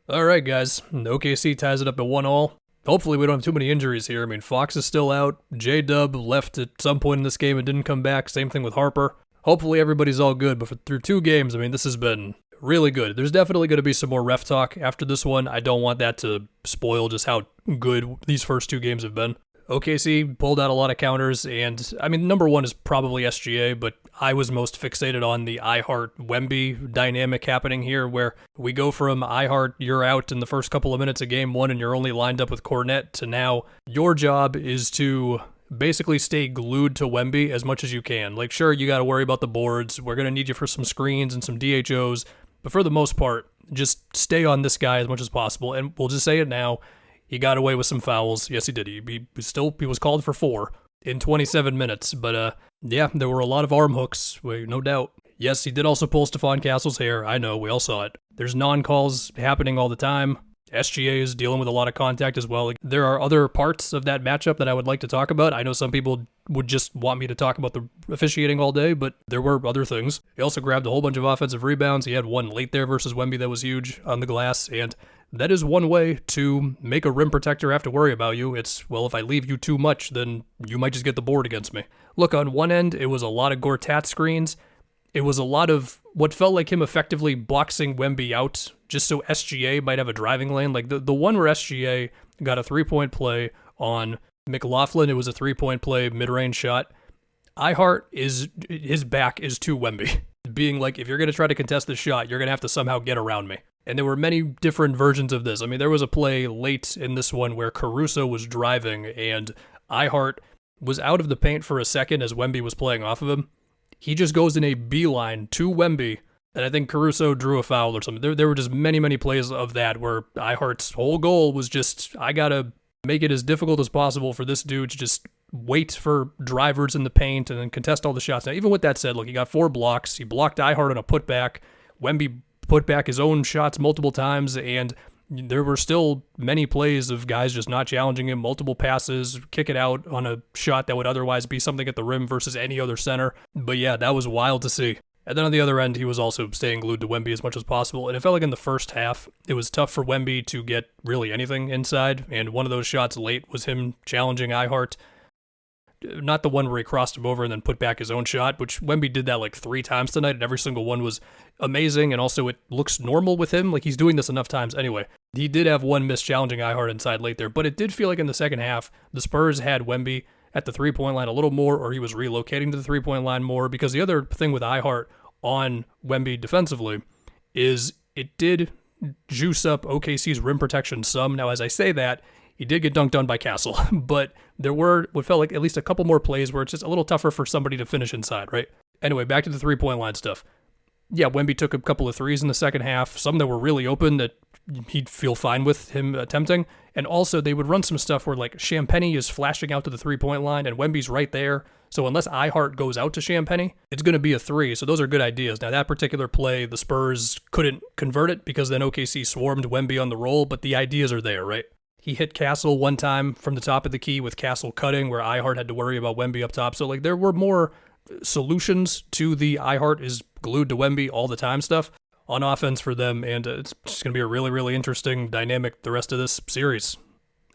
Alright, guys. OKC ties it up at 1-all. Hopefully we don't have too many injuries here. I mean, Fox is still out. J-Dub left at some point in this game and didn't come back. Same thing with Harper. Hopefully everybody's all good, but through 2 games, I mean, this has been really good. There's definitely going to be some more ref talk after this one. I don't want that to spoil just how good these first 2 games have been. OKC pulled out a lot of counters, and I mean, number one is probably SGA, but I was most fixated on the iHeart Wemby dynamic happening here, where we go from iHeart, you're out in the first couple of minutes of game 1 and you're only lined up with Cornet, to now your job is to basically stay glued to Wemby as much as you can. Like, sure, you got to worry about the boards, we're going to need you for some screens and some DHOs, but for the most part, just stay on this guy as much as possible, and we'll just say it now. He got away with some fouls. Yes, he did. He was called for 4 in 27 minutes. But yeah, there were a lot of arm hooks, no doubt. Yes, he did also pull Stephon Castle's hair. I know, we all saw it. There's non-calls happening all the time. SGA is dealing with a lot of contact as well. Like, there are other parts of that matchup that I would like to talk about. I know some people would just want me to talk about the officiating all day, but there were other things. He also grabbed a whole bunch of offensive rebounds. He had one late there versus Wemby that was huge on the glass, and that is one way to make a rim protector have to worry about you. It's, well, if I leave you too much, then you might just get the board against me. Look, on one end, it was a lot of Gortat screens. It was a lot of what felt like him effectively boxing Wemby out just so SGA might have a driving lane. Like the one where SGA got a 3-point play on McLaughlin, it was a 3-point play, mid-range shot. iHeart, his back is to Wemby, being like, if you're going to try to contest this shot, you're going to have to somehow get around me. And there were many different versions of this. I mean, there was a play late in this one where Caruso was driving and iHeart was out of the paint for a second as Wemby was playing off of him. He just goes in a beeline to Wemby, and I think Caruso drew a foul or something. There were just many plays of that where iHeart's whole goal was just, I gotta make it as difficult as possible for this dude to just wait for drivers in the paint and then contest all the shots. Now, even with that said, look, he got 4 blocks. He blocked iHeart on a putback. Wemby put back his own shots multiple times, and there were still many plays of guys just not challenging him, multiple passes, kick it out on a shot that would otherwise be something at the rim versus any other center. But yeah, that was wild to see. And then on the other end, he was also staying glued to Wemby as much as possible, and it felt like in the first half, it was tough for Wemby to get really anything inside, and one of those shots late was him challenging iHeart. Not the one where he crossed him over and then put back his own shot, which Wemby did that like 3 times tonight, and every single one was amazing, and also it looks normal with him, like he's doing this enough times anyway. He did have one miss challenging iHeart inside late there, but it did feel like in the second half, the Spurs had Wemby at the 3-point line a little more, or he was relocating to the 3-point line more, because the other thing with iHeart on Wemby defensively is it did juice up OKC's rim protection some. Now, as I say that, he did get dunked on by Castle, but there were what felt like at least a couple more plays where it's just a little tougher for somebody to finish inside, right? Anyway, back to the 3-point line stuff. Yeah, Wemby took a couple of threes in the second half, some that were really open that he'd feel fine with him attempting, and also they would run some stuff where like Champagnie is flashing out to the 3-point line and Wemby's right there, so unless iHeart goes out to Champagnie, it's going to be a 3, so those are good ideas. Now that particular play, the Spurs couldn't convert it because then OKC swarmed Wemby on the roll, but the ideas are there, right? He hit Castle one time from the top of the key with Castle cutting where iHeart had to worry about Wemby up top. So like there were more solutions to the iHeart is glued to Wemby all the time stuff on offense for them. And it's just going to be a really interesting dynamic the rest of this series.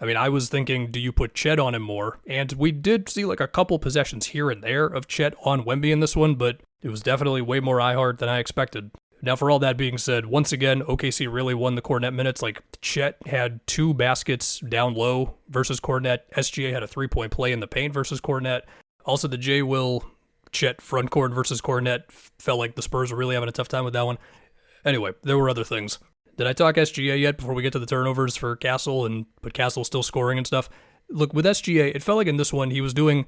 I mean, I was thinking, do you put Chet on him more? And we did see like a couple possessions here and there of Chet on Wemby in this one, but it was definitely way more iHeart than I expected. Now, for all that being said, once again, OKC really won the Cornet minutes. Like, Chet had 2 baskets down low versus Cornet. SGA had a 3-point play in the paint versus Cornet. Also, the J-Will Chet front court versus Cornet felt like the Spurs were really having a tough time with that one. Anyway, there were other things. Did I talk SGA yet before we get to the turnovers for Castle, but Castle still scoring and stuff? Look, with SGA, it felt like in this one, he was doing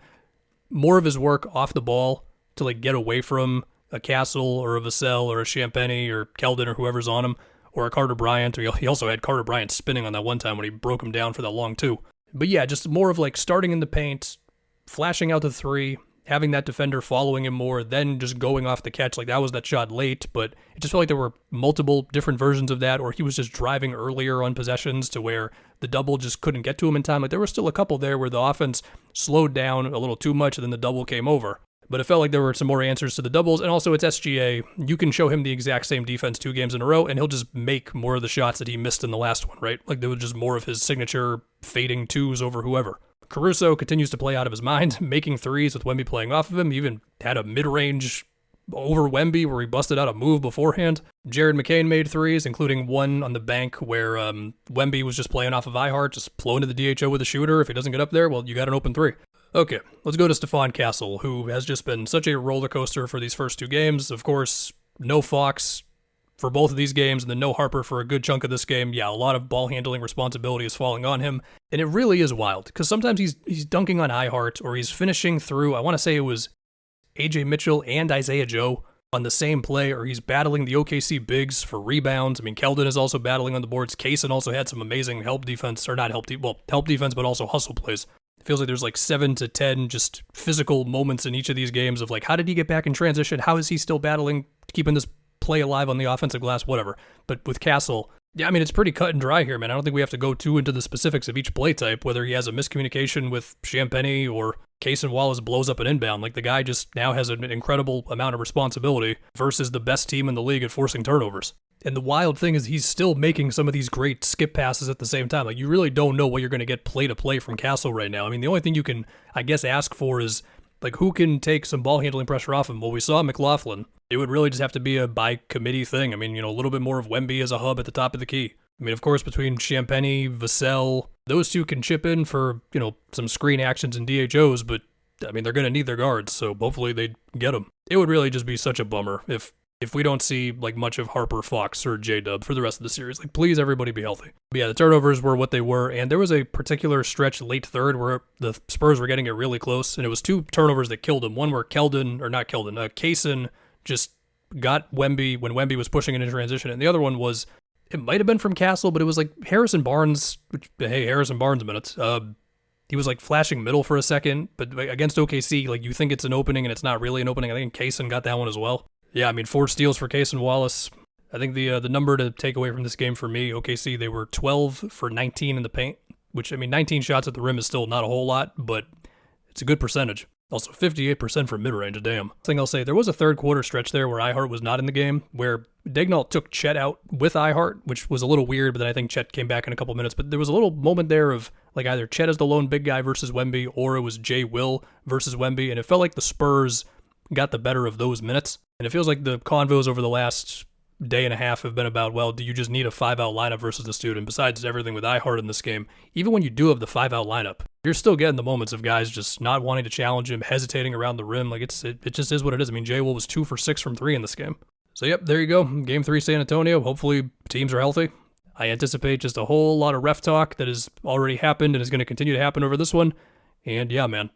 more of his work off the ball to like get away from a Castle or a Vassell or a Champagnie or Keldon or whoever's on him, or a Carter Bryant. Or he also had Carter Bryant spinning on that one time when he broke him down for that long too. But yeah, just more of like starting in the paint, flashing out the 3, having that defender following him more, then just going off the catch. Like that was that shot late, but it just felt like there were multiple different versions of that, or he was just driving earlier on possessions to where the double just couldn't get to him in time. Like there were still a couple there where the offense slowed down a little too much and then the double came over. But it felt like there were some more answers to the doubles, and also it's SGA. You can show him the exact same defense 2 games in a row, and he'll just make more of the shots that he missed in the last one, right? Like there was just more of his signature fading 2s over whoever. Caruso continues to play out of his mind, making 3s with Wemby playing off of him. He even had a mid-range over Wemby where he busted out a move beforehand. Jared McCain made 3s, including one on the bank where Wemby was just playing off of iHeart, just flowing to the DHO with a shooter. If he doesn't get up there, well, you got an open 3. Okay, let's go to Stephon Castle, who has just been such a roller coaster for these first 2 games. Of course, no Fox for both of these games, and then no Harper for a good chunk of this game. Yeah, a lot of ball handling responsibility is falling on him, and it really is wild, because sometimes he's dunking on iHeart, or he's finishing through, I want to say it was AJ Mitchell and Isaiah Joe on the same play, or he's battling the OKC bigs for rebounds. I mean, Keldon is also battling on the boards. Kaysen also had some amazing help defense, or not help defense, but also hustle plays. It feels like there's like 7 to 10 just physical moments in each of these games of like, how did he get back in transition? How is he still battling, keeping this play alive on the offensive glass? Whatever. But with Castle, yeah, I mean, it's pretty cut and dry here, man. I don't think we have to go too into the specifics of each play type, whether he has a miscommunication with Champagny or Kaysen Wallace blows up an inbound. Like, the guy just now has an incredible amount of responsibility versus the best team in the league at forcing turnovers. And the wild thing is he's still making some of these great skip passes at the same time. Like, you really don't know what you're going to get play to play from Castle right now. I mean, the only thing you can, I guess, ask for is, like, who can take some ball handling pressure off him? Well, we saw McLaughlin. It would really just have to be a by committee thing. I mean, a little bit more of Wemby as a hub at the top of the key. I mean, of course, between Champagny, Vassell, those 2 can chip in for, some screen actions and DHOs, but, I mean, they're going to need their guards, so hopefully they get them. It would really just be such a bummer if we don't see, like, much of Harper, Fox, or J-Dub for the rest of the series. Like, please, everybody be healthy. But yeah, the turnovers were what they were, and there was a particular stretch late third where the Spurs were getting it really close, and it was 2 turnovers that killed him. One where Kaysen just got Wemby when Wemby was pushing it in transition, and the other one was, it might have been from Castle, but it was like Harrison Barnes, Harrison Barnes minutes. He was like flashing middle for a second, but against OKC, like, you think it's an opening and it's not really an opening. I think Kaysen got that one as well. Yeah, I mean, 4 steals for Kaysen Wallace. I think the number to take away from this game for me, OKC, they were 12 for 19 in the paint, which, I mean, 19 shots at the rim is still not a whole lot, but it's a good percentage. Also, 58% from mid-range, damn. Thing I'll say, there was a third quarter stretch there where iHeart was not in the game, where Daigneault took Chet out with iHeart, which was a little weird, but then I think Chet came back in a couple minutes. But there was a little moment there of, like, either Chet as the lone big guy versus Wemby, or it was Jay Will versus Wemby, and it felt like the Spurs got the better of those minutes. And it feels like the convos over the last day and a half have been about, well, do you just need a 5-out lineup versus the student? Besides everything with iHeart in this game, even when you do have the 5-out lineup, you're still getting the moments of guys just not wanting to challenge him, hesitating around the rim. Like, it just is what it is. I mean, Jay Will was 2 for 6 from 3 in this game. So, yep, there you go. Game 3 San Antonio. Hopefully teams are healthy. I anticipate just a whole lot of ref talk that has already happened and is going to continue to happen over this one. And yeah, man,